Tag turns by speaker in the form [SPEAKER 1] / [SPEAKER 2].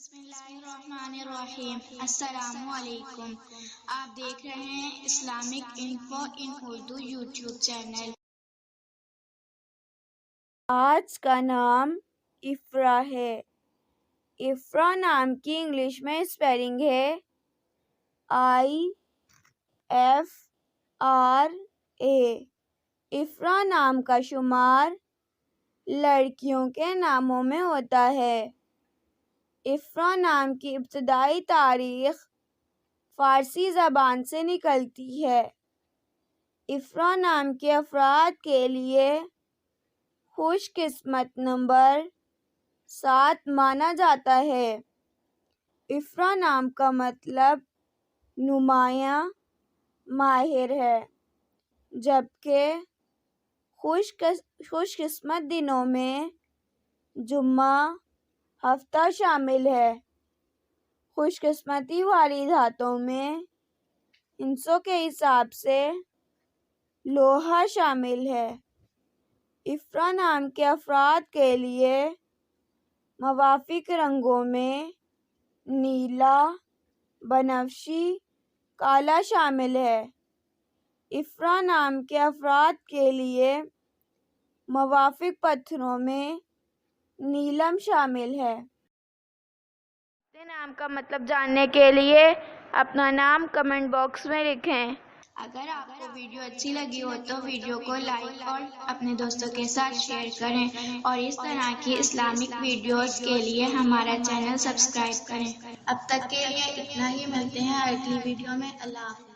[SPEAKER 1] بسم اللہ الرحمن الرحیم۔ السلام علیکم۔ آپ دیکھ رہے ہیں اسلامک انفو ان اردو یوٹیوب چینل۔
[SPEAKER 2] آج کا نام افرا ہے۔ افرا نام کی انگلش میں اسپیلنگ ہے IFRA۔ افرا نام کا شمار لڑکیوں کے ناموں میں ہوتا ہے۔ افرا نام کی ابتدائی تاریخ فارسی زبان سے نکلتی ہے۔ افرا نام کے افراد کے لیے خوش قسمت نمبر 7 مانا جاتا ہے۔ افرا نام کا مطلب نمایاں، ماہر ہے، جبکہ خوش قسمت دنوں میں جمعہ، ہفتہ شامل ہے۔ خوش قسمتی والی دھاتوں میں ہندسوں کے حساب سے لوہا شامل ہے۔ افرا نام کے افراد کے لیے موافق رنگوں میں نیلا، بنفشی، کالا شامل ہے۔ افرا نام کے افراد کے لیے موافق پتھروں میں نیلم شامل ہے۔ اپنے نام کا مطلب جاننے کے لیے اپنا نام کمنٹ باکس میں لکھیں۔
[SPEAKER 1] اگر آپ کو ویڈیو اچھی لگی ہو تو ویڈیو کو لائک اور اپنے دوستوں کے ساتھ شیئر کریں، اور اس طرح کی اسلامک ویڈیوز کے لیے ہمارا چینل سبسکرائب کریں۔ اب تک کے لیے اتنا ہی، ملتے ہیں اگلی ویڈیو میں۔ اللہ حافظ۔